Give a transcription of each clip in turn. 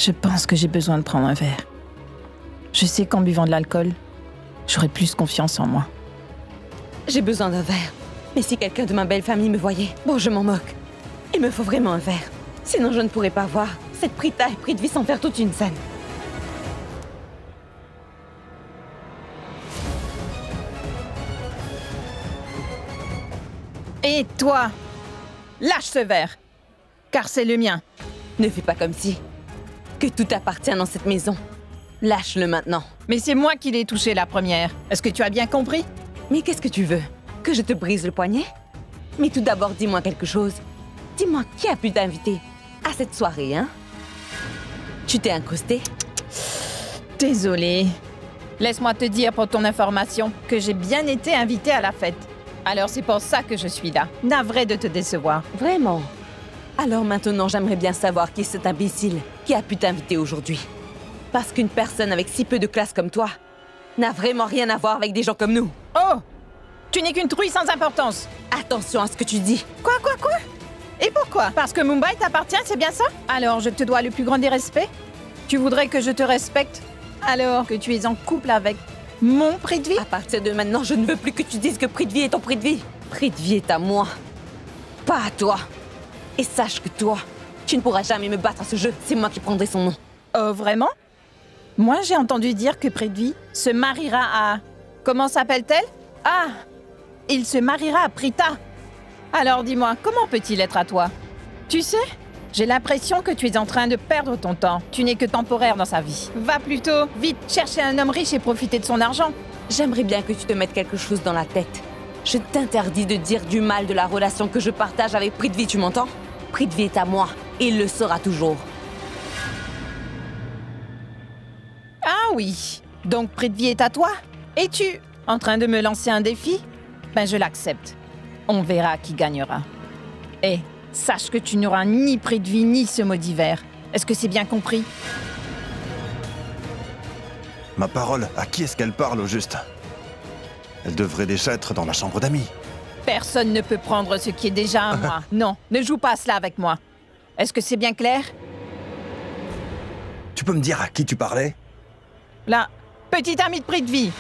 Je pense que j'ai besoin de prendre un verre. Je sais qu'en buvant de l'alcool, j'aurai plus confiance en moi. J'ai besoin d'un verre. Mais si quelqu'un de ma belle famille me voyait, bon, je m'en moque. Il me faut vraiment un verre. Sinon, je ne pourrais pas voir cette Prita et Prithvi s'en faire toute une scène. Et toi, lâche ce verre, car c'est le mien. Ne fais pas comme si. Que tout appartient dans cette maison. Lâche-le maintenant. Mais c'est moi qui l'ai touché la première. Est-ce que tu as bien compris? Mais qu'est-ce que tu veux? Que je te brise le poignet? Mais tout d'abord, dis-moi quelque chose. Dis-moi, qui a pu t'inviter à cette soirée, hein? Tu t'es incrusté? Désolée. Laisse-moi te dire pour ton information que j'ai bien été invitée à la fête. Alors c'est pour ça que je suis là. Navrée de te décevoir. Vraiment? Alors maintenant, j'aimerais bien savoir qui est cet imbécile qui a pu t'inviter aujourd'hui. Parce qu'une personne avec si peu de classe comme toi n'a vraiment rien à voir avec des gens comme nous. Oh! Tu n'es qu'une truie sans importance. Attention à ce que tu dis. Quoi? Et pourquoi? Parce que Mumbai t'appartient, c'est bien ça? Alors je te dois le plus grand des respects? Tu voudrais que je te respecte alors que tu es en couple avec mon Prithvi? À partir de maintenant, je ne veux plus que tu dises que Prithvi est ton Prithvi. Prithvi est à moi, pas à toi. Et sache que toi, tu ne pourras jamais me battre à ce jeu. C'est moi qui prendrai son nom. Oh, vraiment? Moi, j'ai entendu dire que Prithvi se mariera à... Comment s'appelle-t-elle? Ah! Il se mariera à Prita. Alors dis-moi, comment peut-il être à toi? Tu sais, j'ai l'impression que tu es en train de perdre ton temps. Tu n'es que temporaire dans sa vie. Va plutôt, vite, chercher un homme riche et profiter de son argent. J'aimerais bien que tu te mettes quelque chose dans la tête. Je t'interdis de dire du mal de la relation que je partage avec Prithvi, tu m'entends? Prithvi est à moi, et il le sera toujours. Ah oui, donc Prithvi est à toi? Es-tu en train de me lancer un défi? Ben je l'accepte. On verra qui gagnera. Et sache que tu n'auras ni Prithvi ni ce maudit verre. Est-ce que c'est bien compris? Ma parole, à qui est-ce qu'elle parle au juste? Elle devrait déjà être dans la chambre d'amis. Personne ne peut prendre ce qui est déjà à moi. Non, ne joue pas à cela avec moi. Est-ce que c'est bien clair? Tu peux me dire à qui tu parlais? La petite amie de Prithvi.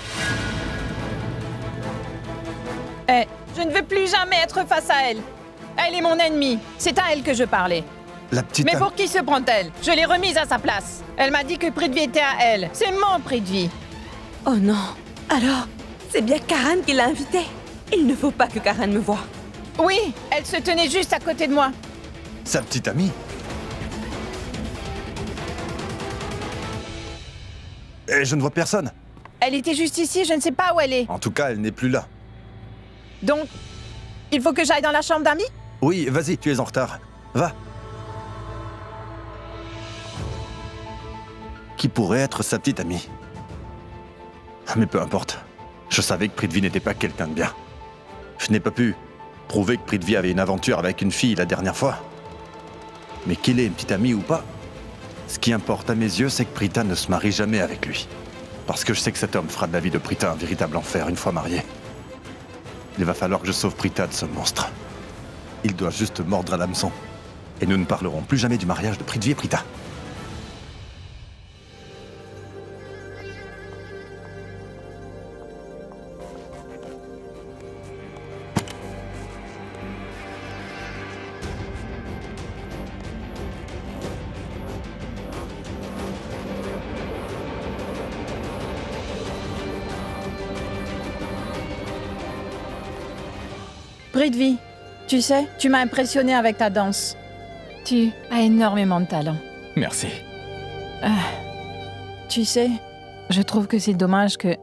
Eh, je ne veux plus jamais être face à elle. Elle est mon ennemie. C'est à elle que je parlais. La petite... Mais pour qui se prend-elle? Je l'ai remise à sa place. Elle m'a dit que Prithvi était à elle. C'est mon Prithvi. Oh non. Alors, c'est bien Karan qui l'a invitée. Il ne faut pas que Karan me voie. Oui, elle se tenait juste à côté de moi. Sa petite amie? Et je ne vois personne. Elle était juste ici, je ne sais pas où elle est. En tout cas, elle n'est plus là. Donc, il faut que j'aille dans la chambre d'amis? Oui, vas-y, tu es en retard. Va. Qui pourrait être sa petite amie? Mais peu importe. Je savais que Prithvi n'était pas quelqu'un de bien. Je n'ai pas pu prouver que Prithvi avait une aventure avec une fille la dernière fois. Mais qu'il ait une petite amie ou pas, ce qui importe à mes yeux, c'est que Prita ne se marie jamais avec lui. Parce que je sais que cet homme fera de la vie de Prita un véritable enfer une fois marié. Il va falloir que je sauve Prita de ce monstre. Il doit juste mordre à l'hameçon. Et nous ne parlerons plus jamais du mariage de Prithvi et Prita. Prithvi, tu sais, tu m'as impressionné avec ta danse. Tu as énormément de talent. Merci. Tu sais, je trouve que c'est dommage que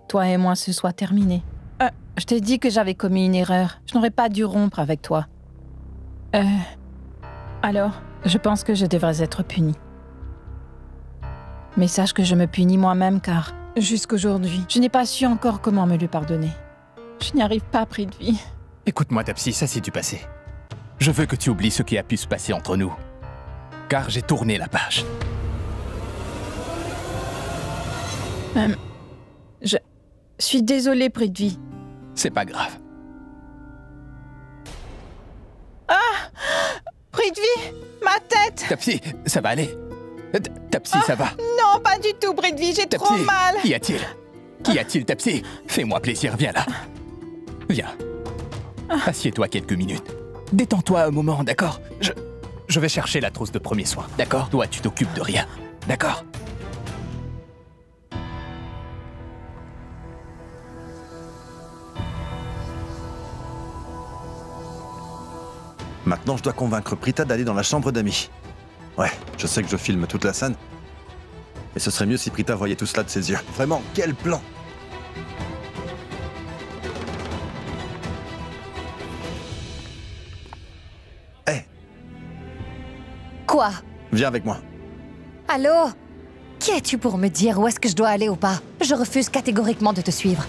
toi et moi ce soit terminé. Je t'ai dit que j'avais commis une erreur. Je n'aurais pas dû rompre avec toi. Alors, je pense que je devrais être punie. Mais sache que je me punis moi-même car, jusqu'aujourd'hui, je n'ai pas su encore comment me le pardonner. Je n'y arrive pas, Prithvi. Écoute-moi, Tapsi, ça c'est du passé. Je veux que tu oublies ce qui a pu se passer entre nous. Car j'ai tourné la page. Je suis désolée, Prithvi. C'est pas grave. Ah! Prithvi! Ma tête! Tapsi, ça va aller. Tapsi, ça va? Non, pas du tout, Prithvi, j'ai trop Tapsi, mal. Qu'y a-t-il? Qu'y a-t-il, Tapsi? Fais-moi plaisir, viens là. Viens. Assieds-toi quelques minutes. Détends-toi un moment, d'accord? Je vais chercher la trousse de premiers soins, d'accord? Toi, tu t'occupes de rien, d'accord? Maintenant, je dois convaincre Prita d'aller dans la chambre d'amis. Ouais, je sais que je filme toute la scène. Mais ce serait mieux si Prita voyait tout cela de ses yeux. Vraiment, quel plan! Hé, Quoi? viens avec moi. Allô? Qui es-tu pour me dire où est-ce que je dois aller ou pas? Je refuse catégoriquement de te suivre.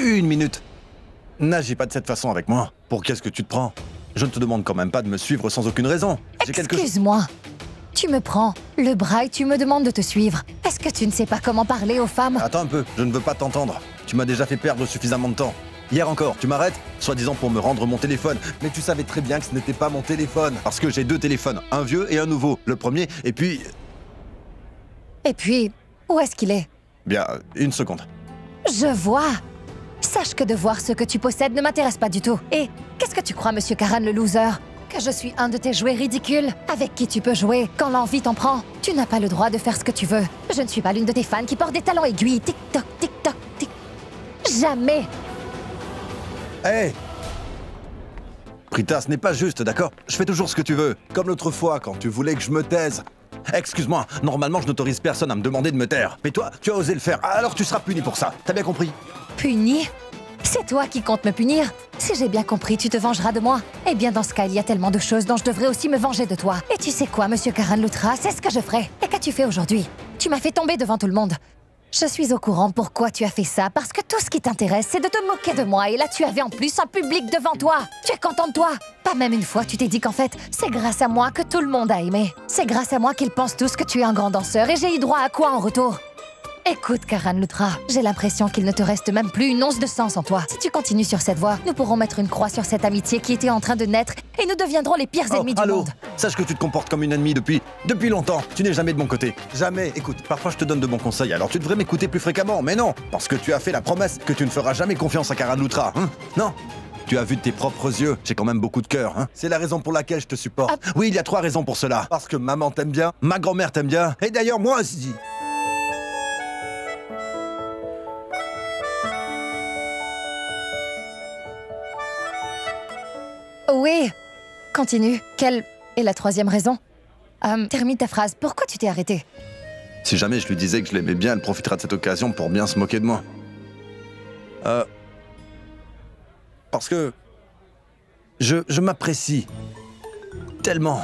Une minute. N'agis pas de cette façon avec moi. Pour qu'est-ce que tu te prends? Je ne te demande quand même pas de me suivre sans aucune raison. J'ai quelque chose... Excuse-moi. Tu me prends le bras et tu me demandes de te suivre. Est-ce que tu ne sais pas comment parler aux femmes? Attends un peu, je ne veux pas t'entendre. Tu m'as déjà fait perdre suffisamment de temps. Hier encore, tu m'arrêtes, soi-disant pour me rendre mon téléphone. Mais tu savais très bien que ce n'était pas mon téléphone. Parce que j'ai deux téléphones, un vieux et un nouveau. Le premier, et puis... Et puis, où est-ce qu'il est? Bien, une seconde. Je vois. Sache que de voir ce que tu possèdes ne m'intéresse pas du tout. Et qu'est-ce que tu crois, Monsieur Karan le loser? Que je suis un de tes jouets ridicules avec qui tu peux jouer quand l'envie t'en prend? Tu n'as pas le droit de faire ce que tu veux. Je ne suis pas l'une de tes fans qui porte des talons aiguilles. Tic-toc, tic-toc, tic... Jamais. Hé Prita, ce n'est pas juste, d'accord? Je fais toujours ce que tu veux. Comme l'autre fois, quand tu voulais que je me taise. Excuse-moi, normalement je n'autorise personne à me demander de me taire. Mais toi, tu as osé le faire, alors tu seras puni pour ça. T'as bien compris? Puni? C'est toi qui comptes me punir? Si j'ai bien compris, tu te vengeras de moi. Eh bien, dans ce cas, il y a tellement de choses dont je devrais aussi me venger de toi. Et tu sais quoi, Monsieur Karan Lutra, c'est ce que je ferai. Et qu'as-tu fait aujourd'hui? Tu m'as fait tomber devant tout le monde. Je suis au courant pourquoi tu as fait ça, parce que tout ce qui t'intéresse, c'est de te moquer de moi. Et là, tu avais en plus un public devant toi. Tu es content de toi? Pas même une fois, tu t'es dit qu'en fait, c'est grâce à moi que tout le monde a aimé. C'est grâce à moi qu'ils pensent tous que tu es un grand danseur. Et j'ai eu droit à quoi en retour? Écoute, Karan Lutra, j'ai l'impression qu'il ne te reste même plus une once de sang en toi. Si tu continues sur cette voie, nous pourrons mettre une croix sur cette amitié qui était en train de naître et nous deviendrons les pires ennemis du monde. Sache que tu te comportes comme une ennemie depuis longtemps. Tu n'es jamais de mon côté. Jamais. Écoute, parfois je te donne de bons conseils, alors tu devrais m'écouter plus fréquemment. Mais non, parce que tu as fait la promesse que tu ne feras jamais confiance à Karan Lutra, hein? Non. Tu as vu de tes propres yeux, j'ai quand même beaucoup de cœur, hein? C'est la raison pour laquelle je te supporte. Oui, il y a 3 raisons pour cela. Parce que maman t'aime bien, ma grand-mère t'aime bien, et d'ailleurs moi aussi. Oui, continue. Quelle est la 3e raison? Termine ta phrase. Pourquoi tu t'es arrêté? Si jamais je lui disais que je l'aimais bien, elle profitera de cette occasion pour bien se moquer de moi. Parce que... Je m'apprécie. Tellement.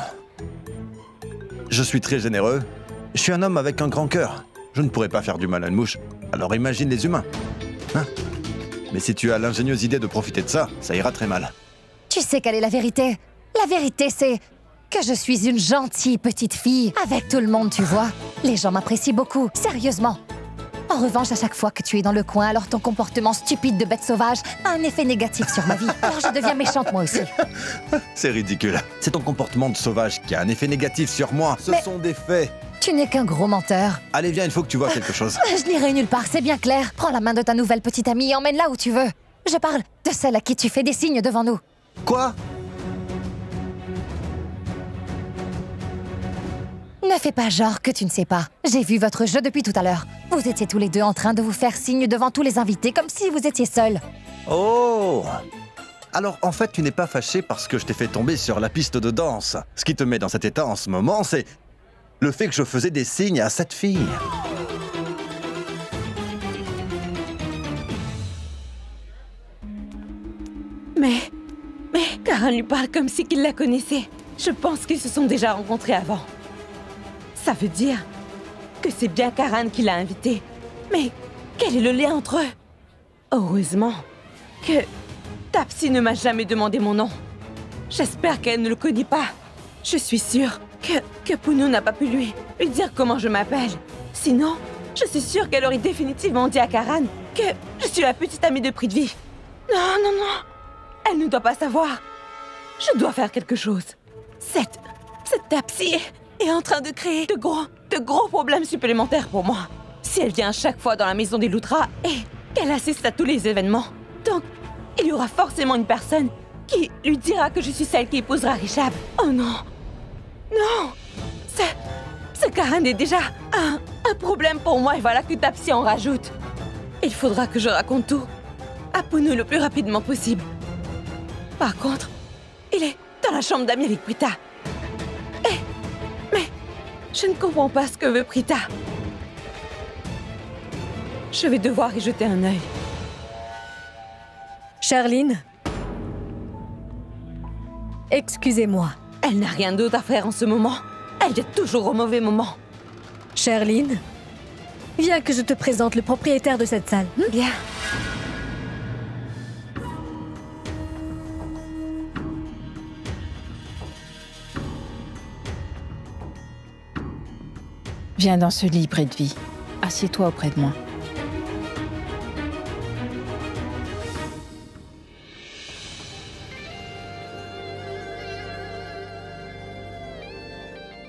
Je suis très généreux. Je suis un homme avec un grand cœur. Je ne pourrais pas faire du mal à une mouche. Alors imagine les humains. Hein? Mais si tu as l'ingénieuse idée de profiter de ça, ça ira très mal. Tu sais quelle est la vérité? La vérité, c'est que je suis une gentille petite fille. Avec tout le monde, tu vois. Les gens m'apprécient beaucoup, sérieusement. En revanche, à chaque fois que tu es dans le coin, alors ton comportement stupide de bête sauvage a un effet négatif sur ma vie. Alors je deviens méchante moi aussi. C'est ridicule. C'est ton comportement de sauvage qui a un effet négatif sur moi. Ce sont des faits. Tu n'es qu'un gros menteur. Allez, viens, il faut que tu vois quelque chose. Je n'irai nulle part, c'est bien clair. Prends la main de ta nouvelle petite amie et emmène-la où tu veux. Je parle de celle à qui tu fais des signes devant nous. Quoi? Ne fais pas genre que tu ne sais pas. J'ai vu votre jeu depuis tout à l'heure. Vous étiez tous les deux en train de vous faire signe devant tous les invités, comme si vous étiez seuls. Oh! Alors, en fait, tu n'es pas fâché parce que je t'ai fait tomber sur la piste de danse. Ce qui te met dans cet état en ce moment, c'est le fait que je faisais des signes à cette fille. Mais Karan lui parle comme si qu'il la connaissait. Je pense qu'ils se sont déjà rencontrés avant. Ça veut dire que c'est bien Karan qui l'a invité. Mais quel est le lien entre eux? Heureusement que Tapsi ne m'a jamais demandé mon nom. J'espère qu'elle ne le connaît pas. Je suis sûre que Punu n'a pas pu lui dire comment je m'appelle. Sinon, je suis sûre qu'elle aurait définitivement dit à Karan que je suis la petite amie de Prithvi. Non, non, non. Elle ne doit pas savoir. Je dois faire quelque chose. Cette Cette Tapsi est en train de créer de gros problèmes supplémentaires pour moi. Si elle vient à chaque fois dans la maison des Lutra et qu'elle assiste à tous les événements, donc il y aura forcément une personne qui lui dira que je suis celle qui épousera Rishab. Oh non! Non! Ce Karan est déjà un problème pour moi et voilà que Tapsi en rajoute. Il faudra que je raconte tout à Punu le plus rapidement possible. Par contre, il est dans la chambre d'amis avec Prita. Mais je ne comprends pas ce que veut Prita. Je vais devoir y jeter un œil. Charline? Excusez-moi. Elle n'a rien d'autre à faire en ce moment. Elle vient toujours au mauvais moment. Charline? Viens que je te présente le propriétaire de cette salle. Bien. Viens dans ce lit, Prithvi. Assieds-toi auprès de moi.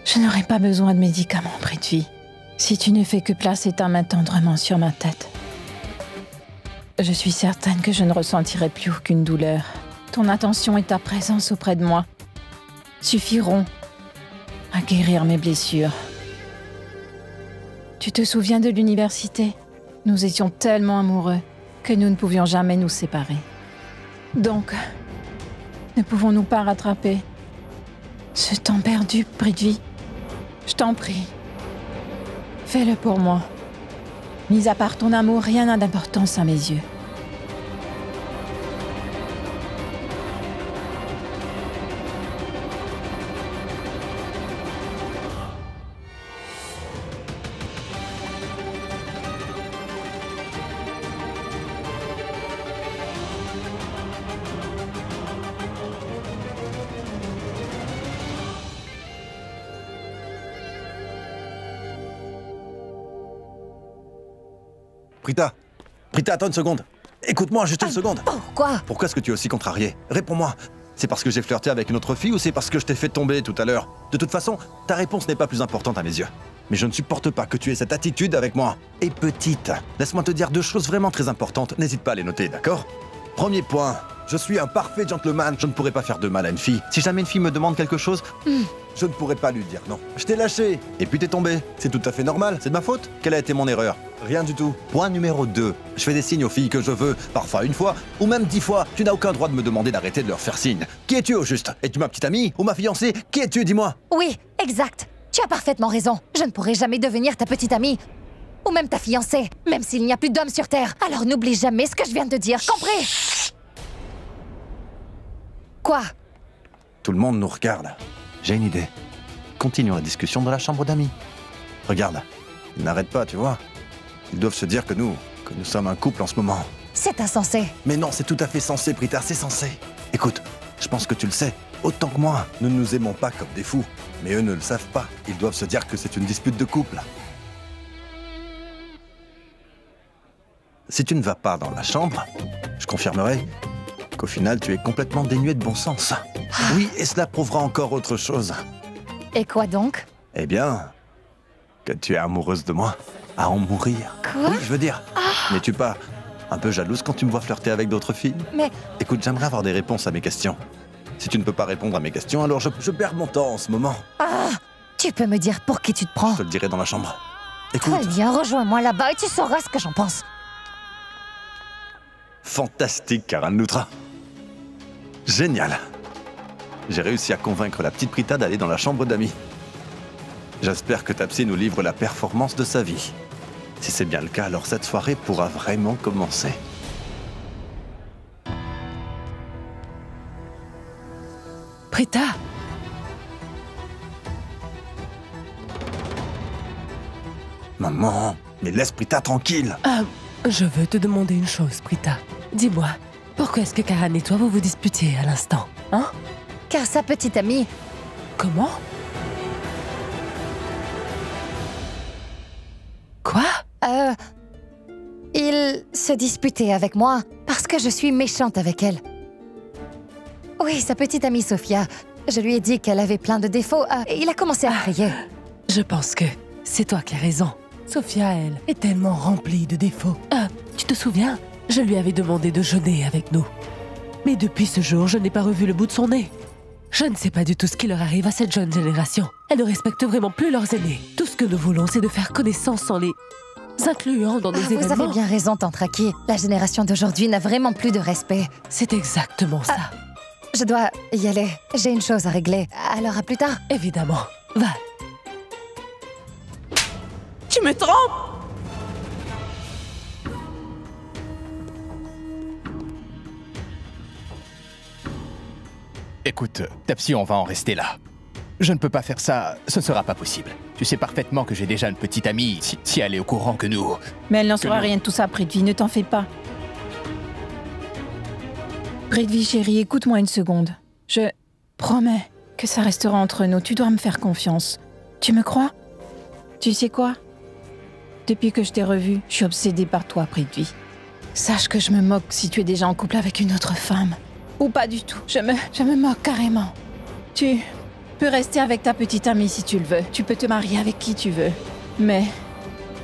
Je n'aurai pas besoin de médicaments, Prithvi. Si tu ne fais que placer ta main tendrement sur ma tête. Je suis certaine que je ne ressentirai plus aucune douleur. Ton attention et ta présence auprès de moi suffiront à guérir mes blessures. Tu te souviens de l'université? Nous étions tellement amoureux que nous ne pouvions jamais nous séparer. Donc, ne pouvons-nous pas rattraper ce temps perdu, Prithvi? Je t'en prie. Fais-le pour moi. Mis à part ton amour, rien n'a d'importance à mes yeux. Prita, attends une seconde. Écoute-moi juste une seconde. Pourquoi? Pourquoi est-ce que tu es aussi contrariée? Réponds-moi. C'est parce que j'ai flirté avec une autre fille ou c'est parce que je t'ai fait tomber tout à l'heure? De toute façon, ta réponse n'est pas plus importante à mes yeux. Mais je ne supporte pas que tu aies cette attitude avec moi. Et petite, laisse-moi te dire deux choses vraiment très importantes. N'hésite pas à les noter, d'accord? Premier point, je suis un parfait gentleman. Je ne pourrais pas faire de mal à une fille. Si jamais une fille me demande quelque chose, je ne pourrais pas lui dire non. Je t'ai lâché, et puis t'es tombé. C'est tout à fait normal, c'est de ma faute. Quelle a été mon erreur? Rien du tout. Point numéro 2. Je fais des signes aux filles que je veux, parfois une fois, ou même 10 fois. Tu n'as aucun droit de me demander d'arrêter de leur faire signe. Qui es-tu au juste? Es-tu ma petite amie ou ma fiancée? Qui es-tu, dis-moi? Oui, exact. Tu as parfaitement raison. Je ne pourrai jamais devenir ta petite amie. Ou même ta fiancée, même s'il n'y a plus d'hommes sur Terre. Alors n'oublie jamais ce que je viens de te dire, compris? Quoi? Tout le monde nous regarde. J'ai une idée. Continuons la discussion dans la chambre d'amis. Regarde, ils n'arrêtent pas, tu vois. Ils doivent se dire que nous sommes un couple en ce moment. C'est insensé. Mais non, c'est tout à fait sensé, Prita, c'est sensé. Écoute, je pense que tu le sais. Autant que moi, nous ne nous aimons pas comme des fous. Mais eux ne le savent pas. Ils doivent se dire que c'est une dispute de couple. Si tu ne vas pas dans la chambre, je confirmerai qu'au final, tu es complètement dénué de bon sens. Oui, et cela prouvera encore autre chose. Et quoi donc? Eh bien, que tu es amoureuse de moi. À en mourir. Quoi? Oui, je veux dire. N'es-tu pas un peu jalouse quand tu me vois flirter avec d'autres filles? Mais... Écoute, j'aimerais avoir des réponses à mes questions. Si tu ne peux pas répondre à mes questions, alors je perds mon temps en ce moment. Ah! Tu peux me dire pour qui tu te prends? Je te le dirai dans la chambre. Écoute. Très bien, rejoins-moi là-bas et tu sauras ce que j'en pense. Fantastique, Karan Lutra. Génial. J'ai réussi à convaincre la petite Prita d'aller dans la chambre d'amis. J'espère que Tapsi nous livre la performance de sa vie. Si c'est bien le cas, alors cette soirée pourra vraiment commencer. Prita! Maman, mais laisse Prita tranquille. Je veux te demander une chose, Prita. Dis-moi, pourquoi est-ce que Karan et toi vous vous disputiez à l'instant, hein? Car sa petite amie... Comment? Quoi? Il se disputait avec moi parce que je suis méchante avec elle. Oui, sa petite amie Sophia. Je lui ai dit qu'elle avait plein de défauts et il a commencé à crier. Je pense que c'est toi qui as raison. Sophia, elle, est tellement remplie de défauts. Tu te souviens? Je lui avais demandé de jeûner avec nous. Mais depuis ce jour, je n'ai pas revu le bout de son nez. Je ne sais pas du tout ce qui leur arrive à cette jeune génération. Elles ne respectent vraiment plus leurs aînés. Tout ce que nous voulons, c'est de faire connaissance en les incluant dans nos événements. Vous avez bien raison, Tante Raki. La génération d'aujourd'hui n'a vraiment plus de respect. C'est exactement ça. Je dois y aller. J'ai une chose à régler. Alors à plus tard. Évidemment. Va. Tu me trompes! Écoute, Tapsi, on va en rester là. Je ne peux pas faire ça, ce ne sera pas possible. Tu sais parfaitement que j'ai déjà une petite amie, si elle est au courant que nous... Mais elle n'en saura rien de tout ça, Prithvi, ne t'en fais pas. Prithvi, chérie, écoute-moi une seconde. Je promets que ça restera entre nous. Tu dois me faire confiance. Tu me crois? Tu sais quoi? Depuis que je t'ai revue, je suis obsédée par toi, Prithvi. Sache que je me moque si tu es déjà en couple avec une autre femme. Ou pas du tout. Je me moque carrément. Tu peux rester avec ta petite amie si tu le veux. Tu peux te marier avec qui tu veux. Mais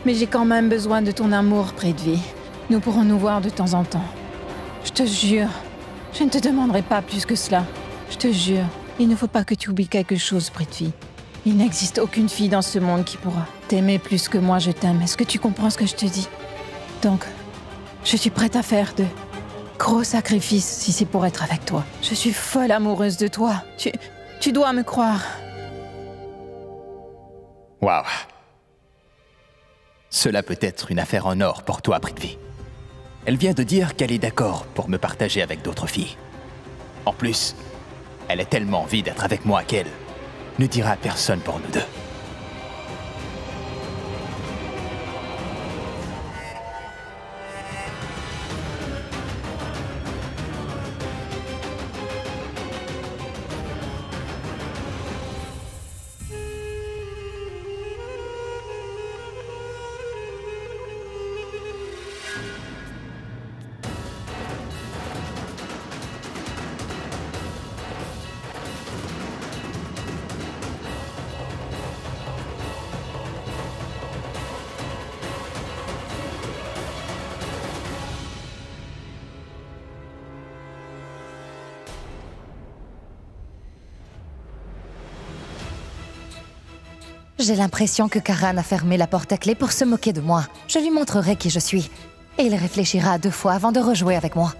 j'ai quand même besoin de ton amour, Prithvi. Nous pourrons nous voir de temps en temps. Je te jure, je ne te demanderai pas plus que cela. Je te jure, il ne faut pas que tu oublies quelque chose, Prithvi. Il n'existe aucune fille dans ce monde qui pourra t'aimer plus que moi je t'aime. Est-ce que tu comprends ce que je te dis? Donc, je suis prête à faire de gros sacrifices si c'est pour être avec toi. Je suis folle amoureuse de toi. Tu dois me croire. Waouh. Cela peut être une affaire en or pour toi, Prithvi. Elle vient de dire qu'elle est d'accord pour me partager avec d'autres filles. En plus, elle a tellement envie d'être avec moi qu'elle ne dira à personne pour nous deux. J'ai l'impression que Karan a fermé la porte à clé pour se moquer de moi. Je lui montrerai qui je suis. Et il réfléchira à 2 fois avant de rejouer avec moi.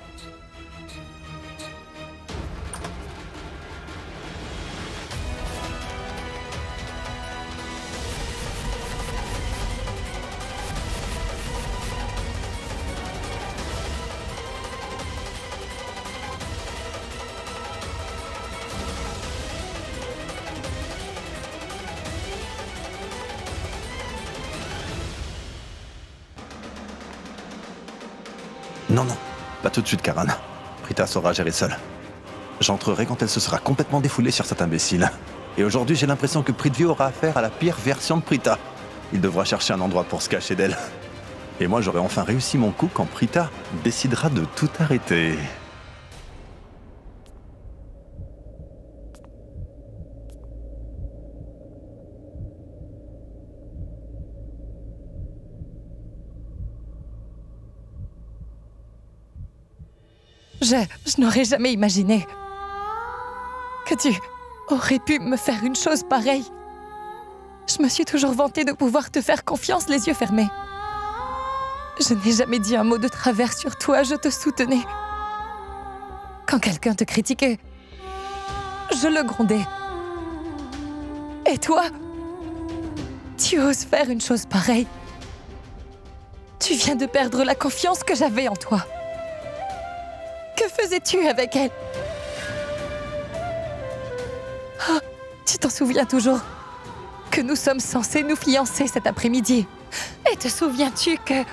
Non, non, pas tout de suite, Karan. Prita saura gérer seule. J'entrerai quand elle se sera complètement défoulée sur cet imbécile. Et aujourd'hui, j'ai l'impression que Prithvi aura affaire à la pire version de Prita. Il devra chercher un endroit pour se cacher d'elle. Et moi, j'aurai enfin réussi mon coup quand Prita décidera de tout arrêter. Je n'aurais jamais imaginé que tu aurais pu me faire une chose pareille. Je me suis toujours vantée de pouvoir te faire confiance les yeux fermés. Je n'ai jamais dit un mot de travers sur toi, je te soutenais. Quand quelqu'un te critiquait, je le grondais. Et toi, tu oses faire une chose pareille. Tu viens de perdre la confiance que j'avais en toi. Que faisais-tu avec elle? Oh, tu t'en souviens toujours que nous sommes censés nous fiancer cet après-midi. Et te souviens-tu que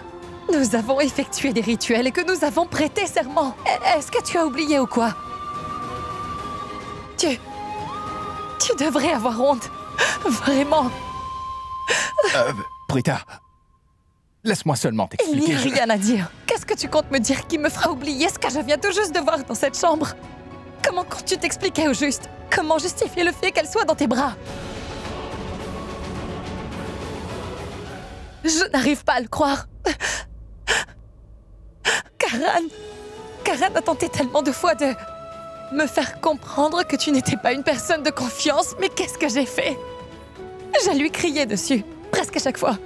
nous avons effectué des rituels et que nous avons prêté serment? Est-ce que tu as oublié ou quoi? Tu devrais avoir honte. Vraiment. Prita, laisse-moi seulement Il t'expliquer. n'y a rien à dire. Qu'est-ce que tu comptes me dire qui me fera oublier ce que je viens tout juste de voir dans cette chambre? Comment comptes-tu t'expliquer au juste? Comment justifier le fait qu'elle soit dans tes bras? Je n'arrive pas à le croire. Karan a tenté tellement de fois de me faire comprendre que tu n'étais pas une personne de confiance, mais qu'est-ce que j'ai fait? Je lui criais dessus, presque à chaque fois.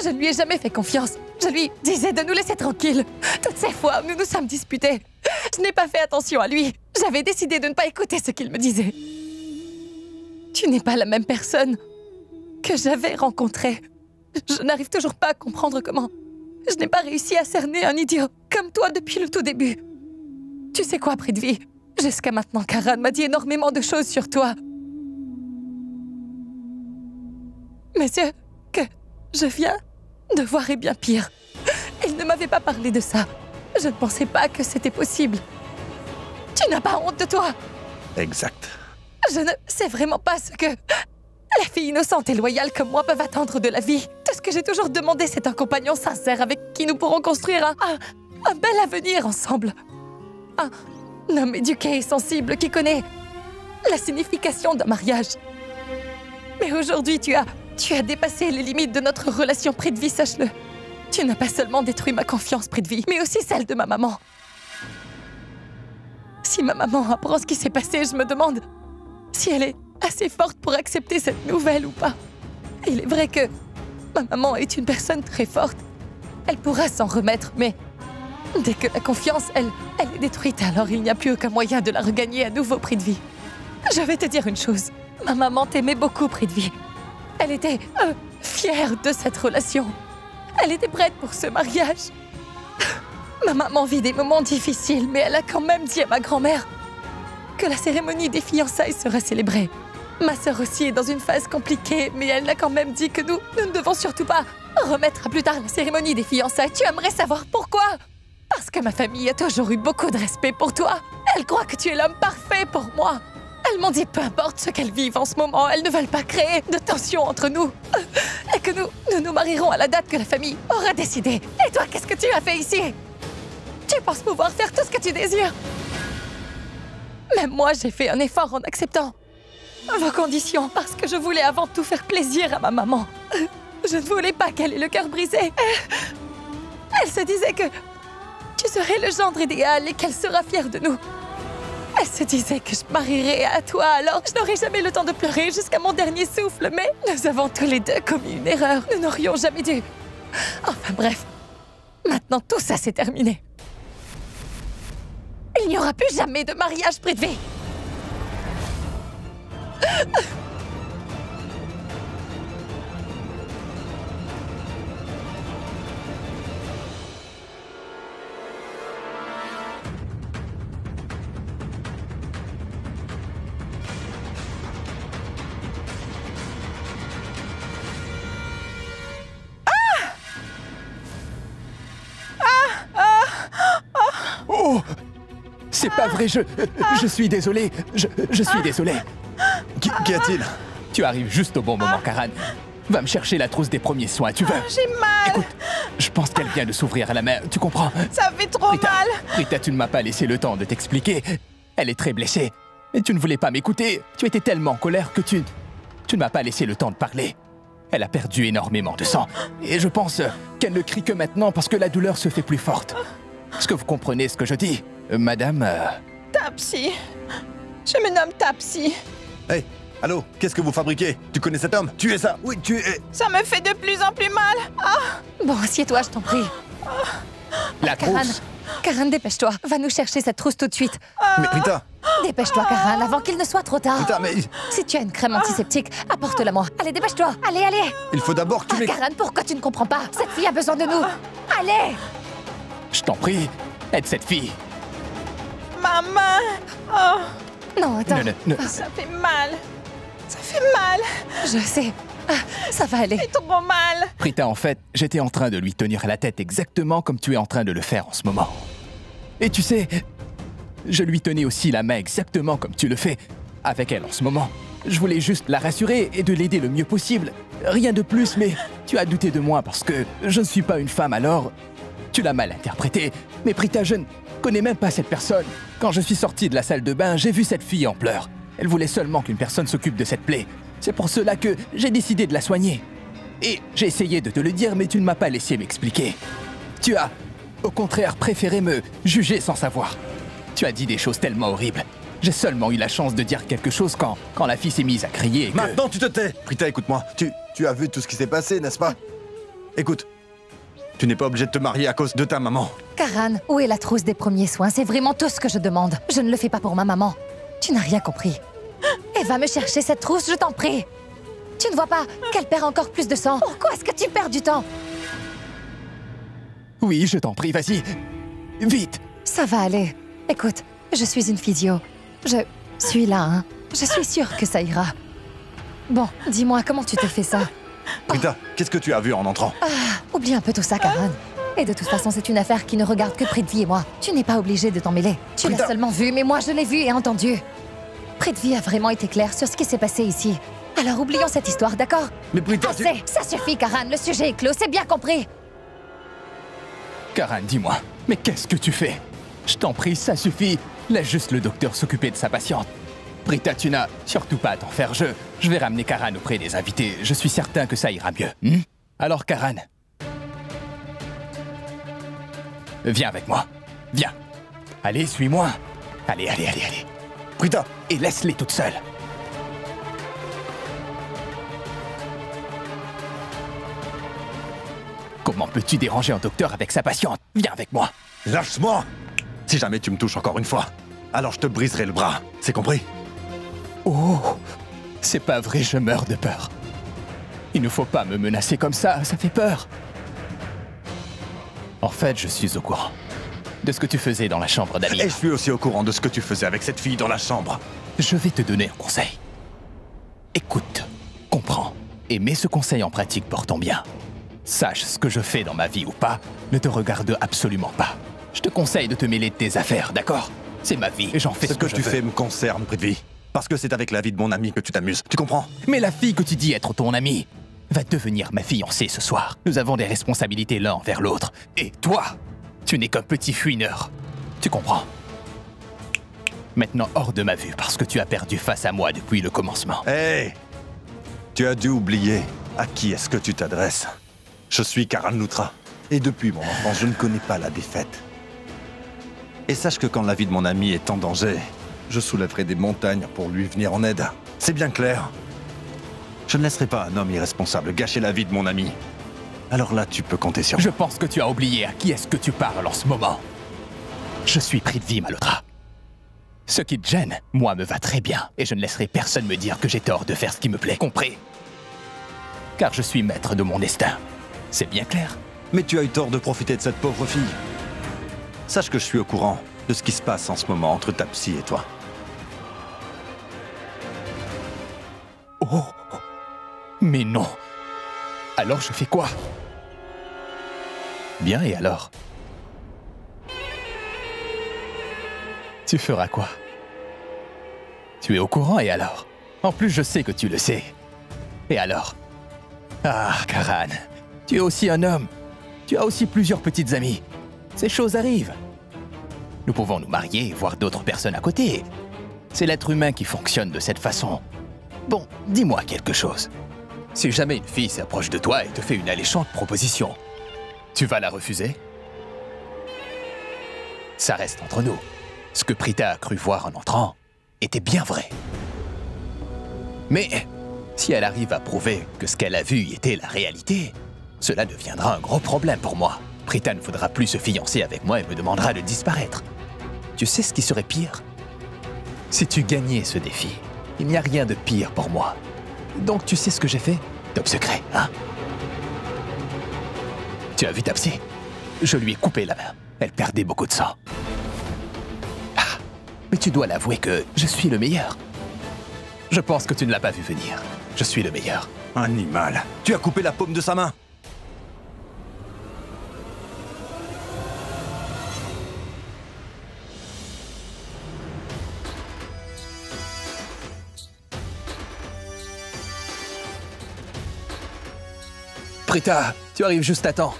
Je ne lui ai jamais fait confiance. Je lui disais de nous laisser tranquilles. Toutes ces fois où nous nous sommes disputés, je n'ai pas fait attention à lui. J'avais décidé de ne pas écouter ce qu'il me disait. Tu n'es pas la même personne que j'avais rencontrée. Je n'arrive toujours pas à comprendre comment. Je n'ai pas réussi à cerner un idiot comme toi depuis le tout début. Tu sais quoi, Prithvi? Jusqu'à maintenant, Karan m'a dit énormément de choses sur toi. Mais ce que je viens de voir est bien pire. Il ne m'avait pas parlé de ça. Je ne pensais pas que c'était possible. Tu n'as pas honte de toi? Exact. Je ne sais vraiment pas ce que les filles innocentes et loyales comme moi peuvent attendre de la vie. Tout ce que j'ai toujours demandé, c'est un compagnon sincère avec qui nous pourrons construire un bel avenir ensemble. Un homme éduqué et sensible qui connaît la signification d'un mariage. Mais aujourd'hui, tu as dépassé les limites de notre relation, Prithvi, sache-le. Tu n'as pas seulement détruit ma confiance, Prithvi, mais aussi celle de ma maman. Si ma maman apprend ce qui s'est passé, je me demande si elle est assez forte pour accepter cette nouvelle ou pas. Il est vrai que ma maman est une personne très forte. Elle pourra s'en remettre, mais dès que la confiance, elle est détruite, alors il n'y a plus aucun moyen de la regagner à nouveau, Prithvi. Je vais te dire une chose. Ma maman t'aimait beaucoup, Prithvi. Elle était fière de cette relation. Elle était prête pour ce mariage. Ma maman vit des moments difficiles, mais elle a quand même dit à ma grand-mère que la cérémonie des fiançailles sera célébrée. Ma sœur aussi est dans une phase compliquée, mais elle a quand même dit que nous ne devons surtout pas remettre à plus tard la cérémonie des fiançailles. Tu aimerais savoir pourquoi? Parce que ma famille a toujours eu beaucoup de respect pour toi. Elles croient que tu es l'homme parfait pour moi. Elles m'ont dit peu importe ce qu'elles vivent en ce moment, elles ne veulent pas créer de tension entre nous. Et que nous marierons à la date que la famille aura décidé. Et toi, qu'est-ce que tu as fait ici? Tu penses pouvoir faire tout ce que tu désires? Même moi, j'ai fait un effort en acceptant vos conditions parce que je voulais avant tout faire plaisir à ma maman. Je ne voulais pas qu'elle ait le cœur brisé. Elle se disait que tu serais le gendre idéal et qu'elle sera fière de nous. Elle se disait que je marierais à toi, alors je n'aurais jamais le temps de pleurer jusqu'à mon dernier souffle. Mais nous avons tous les deux commis une erreur. Nous n'aurions jamais dû. Enfin bref, maintenant tout ça c'est terminé. Il n'y aura plus jamais de mariage, Prithvi. Oh! C'est pas vrai, je suis désolé. Je suis désolé. Qu'y a-t-il? Tu arrives juste au bon moment, Karan. Va me chercher la trousse des premiers soins, tu veux? J'ai mal. Écoute, je pense qu'elle vient de s'ouvrir à la main, tu comprends? Ça fait trop Rita, mal. Rita, tu ne m'as pas laissé le temps de t'expliquer. Elle est très blessée. Mais tu ne voulais pas m'écouter. Tu étais tellement en colère que tu ne m'as pas laissé le temps de parler. Elle a perdu énormément de sang. Et je pense qu'elle ne crie que maintenant parce que la douleur se fait plus forte. Est-ce que vous comprenez ce que je dis, madame? Tapsi. Je me nomme Tapsi. Hey, allô, qu'est-ce que vous fabriquez? Tu connais cet homme? Tu es ça? Oui, tu es... Ça me fait de plus en plus mal. Bon, assieds-toi, je t'en prie. La Karan, trousse. Karan, dépêche-toi. Va nous chercher cette trousse tout de suite. Mais Rita, Dépêche-toi, Karan, avant qu'il ne soit trop tard. Rita, mais Si tu as une crème antiseptique, apporte-la-moi. Allez, dépêche-toi. Allez, allez. il faut d'abord que tu Karan, pourquoi tu ne comprends pas? Cette fille a besoin de nous. Allez. Je t'en prie, aide cette fille. Ma main. Oh, Non, attends. Ne- ça fait mal. Ça fait mal. Je sais. Ah, ça va aller. C'est trop mal. Rita, en fait, j'étais en train de lui tenir la tête exactement comme tu es en train de le faire en ce moment. Et tu sais, je lui tenais aussi la main exactement comme tu le fais avec elle en ce moment. Je voulais juste la rassurer et de l'aider le mieux possible. Rien de plus, mais tu as douté de moi parce que je ne suis pas une femme alors. Tu l'as mal interprété. Mais Rita, je ne connais même pas cette personne. Quand je suis sorti de la salle de bain, j'ai vu cette fille en pleurs. Elle voulait seulement qu'une personne s'occupe de cette plaie. C'est pour cela que j'ai décidé de la soigner. Et j'ai essayé de te le dire, mais tu ne m'as pas laissé m'expliquer. Tu as, au contraire, préféré me juger sans savoir. Tu as dit des choses tellement horribles. J'ai seulement eu la chance de dire quelque chose quand la fille s'est mise à crier et que... Maintenant, tu te tais. Prita, écoute-moi. Tu as vu tout ce qui s'est passé, n'est-ce pas? Écoute, tu n'es pas obligé de te marier à cause de ta maman. Karan, où est la trousse des premiers soins? C'est vraiment tout ce que je demande. Je ne le fais pas pour ma maman. Tu n'as rien compris. Et va me chercher cette trousse, je t'en prie. Tu ne vois pas qu'elle perd encore plus de sang? Pourquoi est-ce que tu perds du temps? Oui, je t'en prie, vas-y. Vite. Ça va aller. Écoute, je suis une physio. Je suis là, hein. Je suis sûre que ça ira. Bon, dis-moi, comment tu t'es fait ça? Prita, qu'est-ce que tu as vu en entrant? Oublie un peu tout ça, Karan. Et de toute façon, c'est une affaire qui ne regarde que Prithvi et moi. Tu n'es pas obligé de t'en mêler. Tu l'as seulement vu, mais moi je l'ai vu et entendu. Prithvi a vraiment été clair sur ce qui s'est passé ici. Alors oublions cette histoire, d'accord? Mais Prita, Assez, ça suffit, Karan. Le sujet est clos, c'est bien compris. Karan, dis-moi, mais qu'est-ce que tu fais? Je t'en prie, ça suffit. Laisse juste le docteur s'occuper de sa patiente. Prita, tu n'as surtout pas à t'en faire. Je vais ramener Karan auprès des invités. Je suis certain que ça ira mieux. Alors, Karan, viens avec moi. Viens. Allez, suis-moi. Allez. Prita, Et laisse-les toutes seules. Comment peux-tu déranger un docteur avec sa patiente? Viens avec moi. lâche-moi. Si jamais tu me touches encore une fois, alors je te briserai le bras. C'est compris? Oh, c'est pas vrai, je meurs de peur. Il ne faut pas me menacer comme ça fait peur. En fait, je suis au courant de ce que tu faisais dans la chambre d'Amir. Et je suis aussi au courant de ce que tu faisais avec cette fille dans la chambre. Je vais te donner un conseil. Écoute, comprends, et mets ce conseil en pratique pour ton bien. Sache ce que je fais dans ma vie ou pas, ne te regarde absolument pas. Je te conseille de te mêler de tes affaires, d'accord? C'est ma vie et j'en fais ce que je tu veux. fais me concerne, Prithvi. Parce que c'est avec la vie de mon ami que tu t'amuses. Tu comprends? Mais la fille que tu dis être ton amie va devenir ma fiancée ce soir. Nous avons des responsabilités l'un envers l'autre. Et toi, tu n'es qu'un petit fouineur. Tu comprends? Maintenant hors de ma vue parce que tu as perdu face à moi depuis le commencement. Hé! Tu as dû oublier à qui est-ce que tu t'adresses. Je suis Karan Luthra. Et depuis mon enfance, je ne connais pas la défaite. Et sache que quand la vie de mon ami est en danger, je soulèverai des montagnes pour lui venir en aide. C'est bien clair. Je ne laisserai pas un homme irresponsable gâcher la vie de mon ami. Alors là, tu peux compter sur moi. Je pense que tu as oublié à qui est-ce que tu parles en ce moment. Je suis Prithvi Malhotra. Ce qui te gêne, moi, me va très bien. Et je ne laisserai personne me dire que j'ai tort de faire ce qui me plaît, compris? Car je suis maître de mon destin. C'est bien clair? Mais tu as eu tort de profiter de cette pauvre fille. Sache que je suis au courant de ce qui se passe en ce moment entre ta psy et toi. Oh! Mais non! Alors je fais quoi? Bien, et alors? Tu feras quoi? Tu es au courant, et alors? En plus, je sais que tu le sais. Et alors? Ah, Karan, tu es aussi un homme. Tu as aussi plusieurs petites amies. Ces choses arrivent. Nous pouvons nous marier et voir d'autres personnes à côté. C'est l'être humain qui fonctionne de cette façon. Bon, dis-moi quelque chose. Si jamais une fille s'approche de toi et te fait une alléchante proposition, tu vas la refuser? Ça reste entre nous. Ce que Prita a cru voir en entrant était bien vrai. Mais si elle arrive à prouver que ce qu'elle a vu y était la réalité, cela deviendra un gros problème pour moi. Prita ne voudra plus se fiancer avec moi et me demandera de disparaître. Tu sais ce qui serait pire? Si tu gagnais ce défi, il n'y a rien de pire pour moi. Donc tu sais ce que j'ai fait? Top secret, hein? Tu as vu ta psy? Je lui ai coupé la main. Elle perdait beaucoup de sang. Ah, mais tu dois l'avouer que je suis le meilleur. Je pense que tu ne l'as pas vu venir. Je suis le meilleur. Animal, tu as coupé la paume de sa main. Prita, tu arrives juste à temps.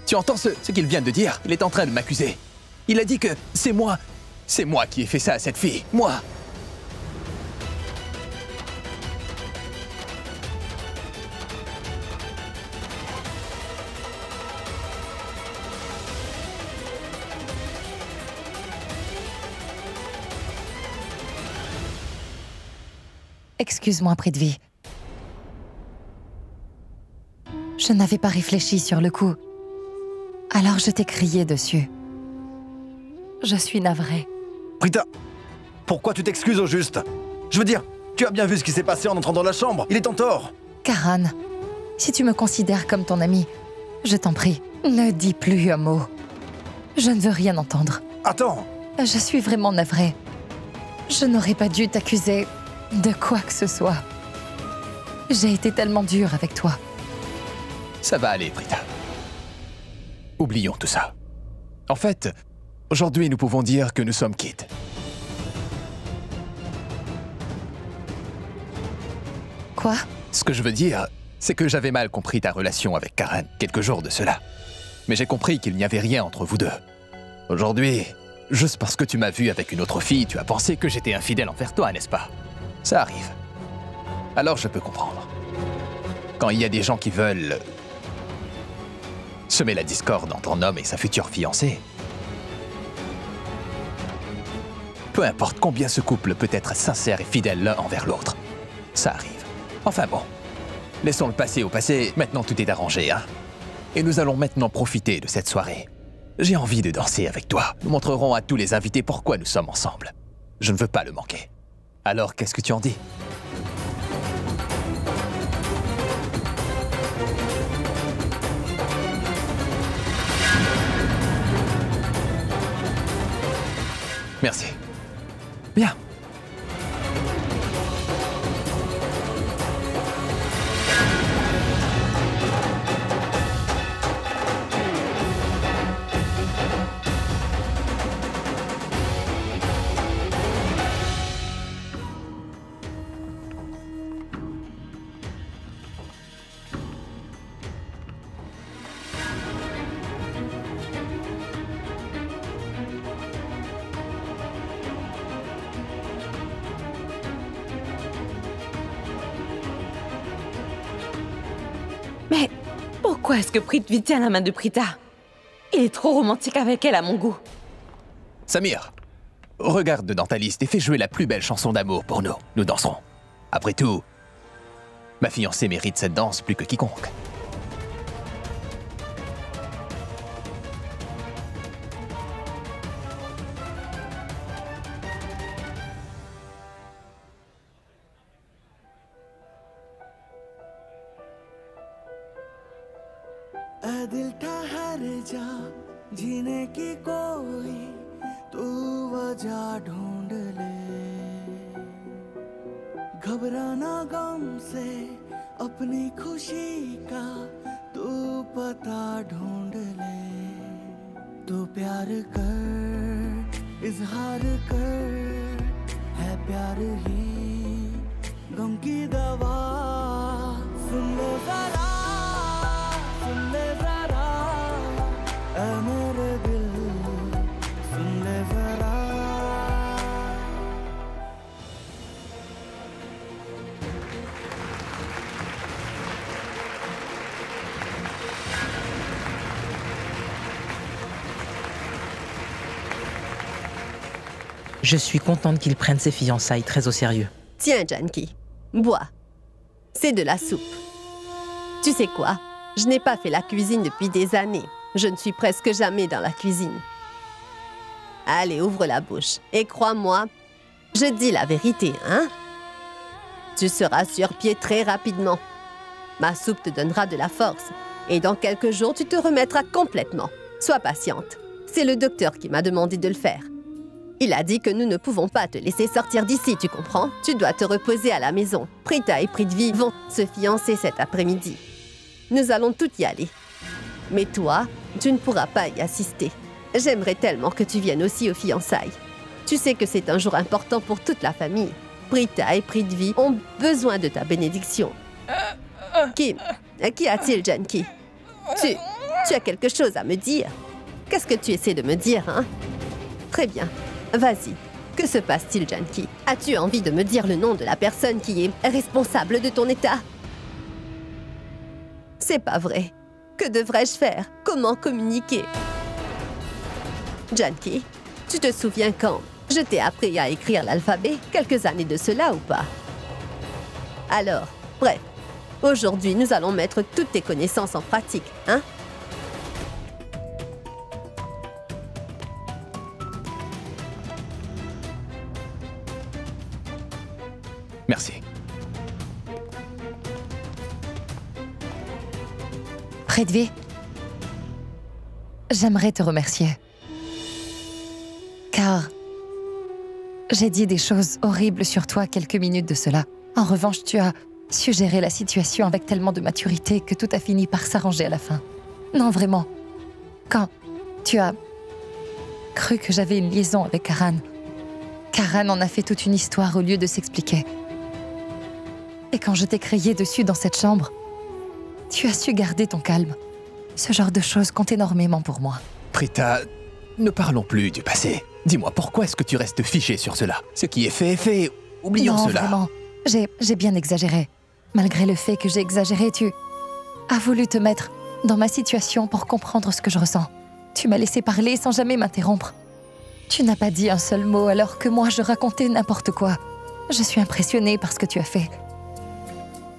Tu entends ce qu'il vient de dire? Il est en train de m'accuser. Il a dit que c'est moi qui ai fait ça à cette fille. Moi. Excuse-moi, Prithvi. Je n'avais pas réfléchi sur le coup. Alors je t'ai crié dessus. Je suis navrée. Prita, pourquoi tu t'excuses au juste? Je veux dire, tu as bien vu ce qui s'est passé en entrant dans la chambre. Il est en tort. Karan, si tu me considères comme ton ami, je t'en prie, ne dis plus un mot. Je ne veux rien entendre. Attends. Je suis vraiment navrée. Je n'aurais pas dû t'accuser de quoi que ce soit. J'ai été tellement dure avec toi. Ça va aller, Prita. Oublions tout ça. En fait, aujourd'hui, nous pouvons dire que nous sommes quittes. Quoi? Ce que je veux dire, c'est que j'avais mal compris ta relation avec Karan quelques jours de cela. Mais j'ai compris qu'il n'y avait rien entre vous deux. Aujourd'hui, juste parce que tu m'as vu avec une autre fille, tu as pensé que j'étais infidèle envers toi, n'est-ce pas? Ça arrive. Alors je peux comprendre. Quand il y a des gens qui veulent semer la discorde entre un homme et sa future fiancée, peu importe combien ce couple peut être sincère et fidèle l'un envers l'autre, ça arrive. Enfin bon, laissons le passé au passé, maintenant tout est arrangé, hein? Et nous allons maintenant profiter de cette soirée. J'ai envie de danser avec toi. Nous montrerons à tous les invités pourquoi nous sommes ensemble. Je ne veux pas le manquer. Alors, qu'est-ce que tu en dis? Merci. Bien. Mais pourquoi est-ce que Prithvi tient la main de Prita? Il est trop romantique avec elle à mon goût. Samir, regarde dans ta liste et fais jouer la plus belle chanson d'amour pour nous. Nous danserons. Après tout, ma fiancée mérite cette danse plus que quiconque. दिल ठहर जा जीने की कोई तू वजह ढूंढ ले घबराना गम से अपनी खुशी का तू पता ढूंढ ले तू प्यार कर इजहार कर है प्यार ही गम की दवा सुन ले जरा सुन ले जरा ऐ मेरे दिल सुन ले जरा Je suis contente qu'il prenne ses fiançailles très au sérieux. Tiens, Janki, bois. C'est de la soupe. Tu sais quoi? Je n'ai pas fait la cuisine depuis des années. Je ne suis presque jamais dans la cuisine. Allez, ouvre la bouche. Et crois-moi, je dis la vérité, hein? Tu seras sur pied très rapidement. Ma soupe te donnera de la force. Et dans quelques jours, tu te remettras complètement. Sois patiente. C'est le docteur qui m'a demandé de le faire. Il a dit que nous ne pouvons pas te laisser sortir d'ici, tu comprends? Tu dois te reposer à la maison. Prita et Prithvi vont se fiancer cet après-midi. Nous allons tout y aller. Mais toi, tu ne pourras pas y assister. J'aimerais tellement que tu viennes aussi aux fiançailles. Tu sais que c'est un jour important pour toute la famille. Prita et Prithvi ont besoin de ta bénédiction. Qu'y a-t-il, Janki? Tu as quelque chose à me dire? Qu'est-ce que tu essaies de me dire, hein? Très bien. Vas-y. Que se passe-t-il, Janki? As-tu envie de me dire le nom de la personne qui est responsable de ton état? C'est pas vrai. Que devrais-je faire? Comment communiquer? Janki, tu te souviens quand je t'ai appris à écrire l'alphabet quelques années de cela ou pas? Alors, bref, aujourd'hui nous allons mettre toutes tes connaissances en pratique, hein? Merci. Prithvi, j'aimerais te remercier. Car j'ai dit des choses horribles sur toi quelques minutes de cela. En revanche, tu as su gérer la situation avec tellement de maturité que tout a fini par s'arranger à la fin. Non, vraiment. Quand tu as cru que j'avais une liaison avec Karan, Karan en a fait toute une histoire au lieu de s'expliquer. Et quand je t'ai crié dessus dans cette chambre, tu as su garder ton calme. Ce genre de choses compte énormément pour moi. Prita, ne parlons plus du passé. Dis-moi, pourquoi est-ce que tu restes fiché sur cela? Ce qui est fait est fait. Oublions non, cela. Vraiment, j'ai bien exagéré. Malgré le fait que j'ai exagéré, tu as voulu te mettre dans ma situation pour comprendre ce que je ressens. Tu m'as laissé parler sans jamais m'interrompre. Tu n'as pas dit un seul mot alors que moi je racontais n'importe quoi. Je suis impressionnée par ce que tu as fait.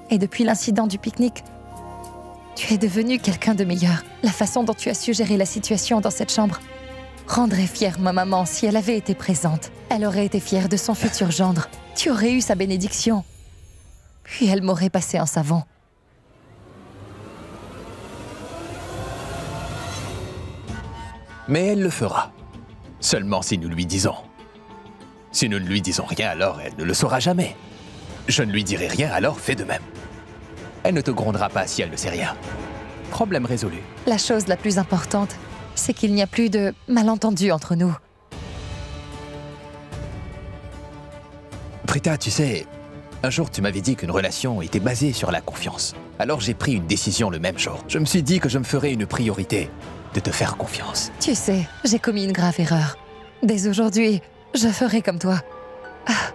Et depuis l'incident du pique-nique, tu es devenu quelqu'un de meilleur. La façon dont tu as su gérer la situation dans cette chambre rendrait fière ma maman si elle avait été présente. Elle aurait été fière de son futur gendre. Tu aurais eu sa bénédiction. Puis elle m'aurait passé un savon. Mais elle le fera. Seulement si nous lui disons. Si nous ne lui disons rien, alors elle ne le saura jamais. Je ne lui dirai rien, alors fais de même. Elle ne te grondera pas si elle ne sait rien. Problème résolu. La chose la plus importante, c'est qu'il n'y a plus de malentendu entre nous. Prita, tu sais, un jour tu m'avais dit qu'une relation était basée sur la confiance. Alors j'ai pris une décision le même jour. Je me suis dit que je me ferais une priorité de te faire confiance. Tu sais, j'ai commis une grave erreur. Dès aujourd'hui, je ferai comme toi. Ah,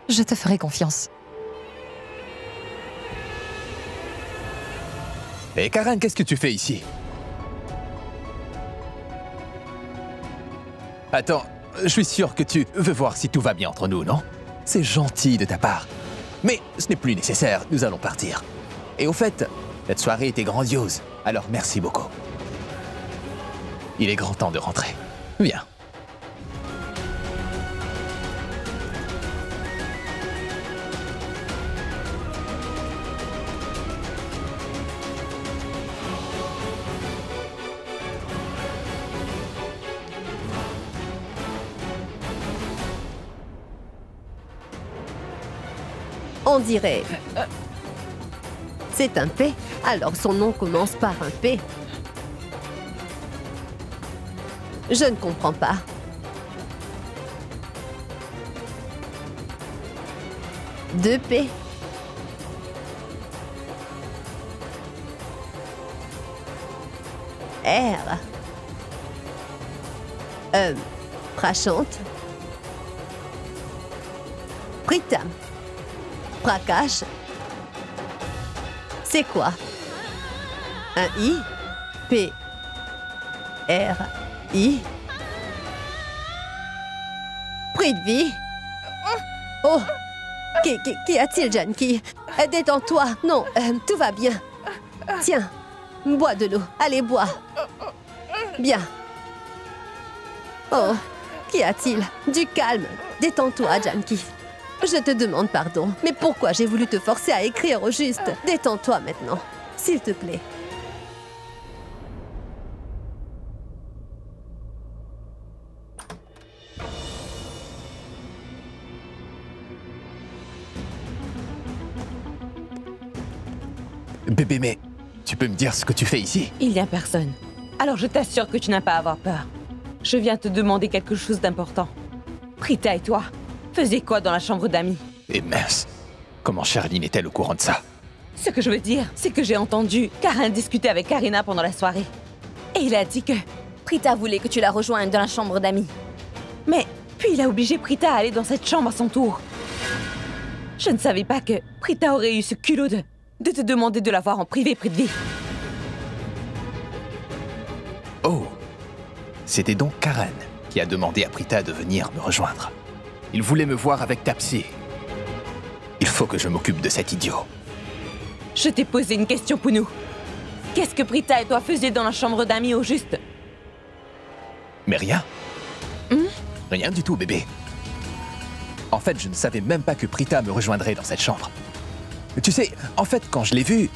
je te ferai confiance. Et Karan, qu'est-ce que tu fais ici? Attends, je suis sûr que tu veux voir si tout va bien entre nous, non? C'est gentil de ta part. Mais ce n'est plus nécessaire, nous allons partir. Et au fait, cette soirée était grandiose, alors merci beaucoup. Il est grand temps de rentrer. Viens. On dirait... C'est un P, alors son nom commence par un P. Je ne comprends pas. Deux P. R. Prashant. Pritam. Prakash. C'est quoi? Un I? P. R. I. Prithvi. Oh! Qu'y a-t-il, Janki? Détends-toi. Non, tout va bien. Tiens, bois de l'eau. Allez, bois. Bien. Oh, qu'y a-t-il? Du calme. Détends-toi, Janki. Je te demande pardon, mais pourquoi j'ai voulu te forcer à écrire au juste? Détends-toi maintenant, s'il te plaît. Bébé, mais tu peux me dire ce que tu fais ici? Il n'y a personne. Alors je t'assure que tu n'as pas à avoir peur. Je viens te demander quelque chose d'important. Prita et toi, faisiez quoi dans la chambre d'amis? Et mince, comment Charline est-elle au courant de ça? Ce que je veux dire, c'est que j'ai entendu Karan discuter avec Karina pendant la soirée. Et il a dit que Prita voulait que tu la rejoignes dans la chambre d'amis. Mais puis il a obligé Prita à aller dans cette chambre à son tour. Je ne savais pas que Prita aurait eu ce culot de te demander de la voir en privé, Prithvi. Oh, c'était donc Karan qui a demandé à Prita de venir me rejoindre. Il voulait me voir avec Tapsi. Il faut que je m'occupe de cet idiot. Je t'ai posé une question, Pounou. Qu'est-ce que Prita et toi faisiez dans la chambre d'amis au juste? Mais rien. Rien du tout, bébé. En fait, je ne savais même pas que Prita me rejoindrait dans cette chambre. Tu sais, en fait, quand je l'ai vue,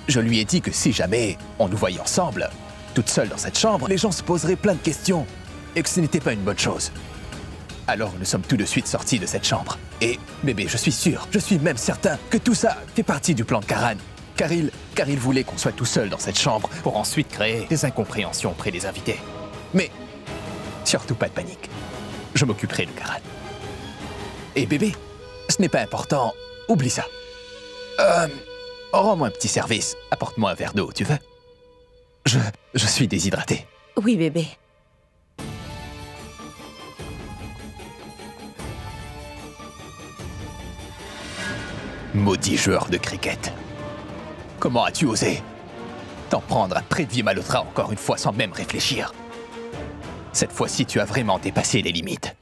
je lui ai dit que si jamais on nous voyait ensemble, toute seule dans cette chambre, les gens se poseraient plein de questions et que ce n'était pas une bonne chose. Alors nous sommes tout de suite sortis de cette chambre. Et bébé, je suis même certain que tout ça fait partie du plan de Karan. Car il voulait qu'on soit tout seul dans cette chambre pour ensuite créer des incompréhensions auprès des invités. Mais surtout pas de panique. Je m'occuperai de Karan. Et bébé, ce n'est pas important. Oublie ça. Rends-moi un petit service. Apporte-moi un verre d'eau, tu veux? Je suis déshydraté. Oui, bébé. Maudit joueur de cricket. Comment as-tu osé t'en prendre à Prithvi Malhotra encore une fois sans même réfléchir? Cette fois-ci, tu as vraiment dépassé les limites.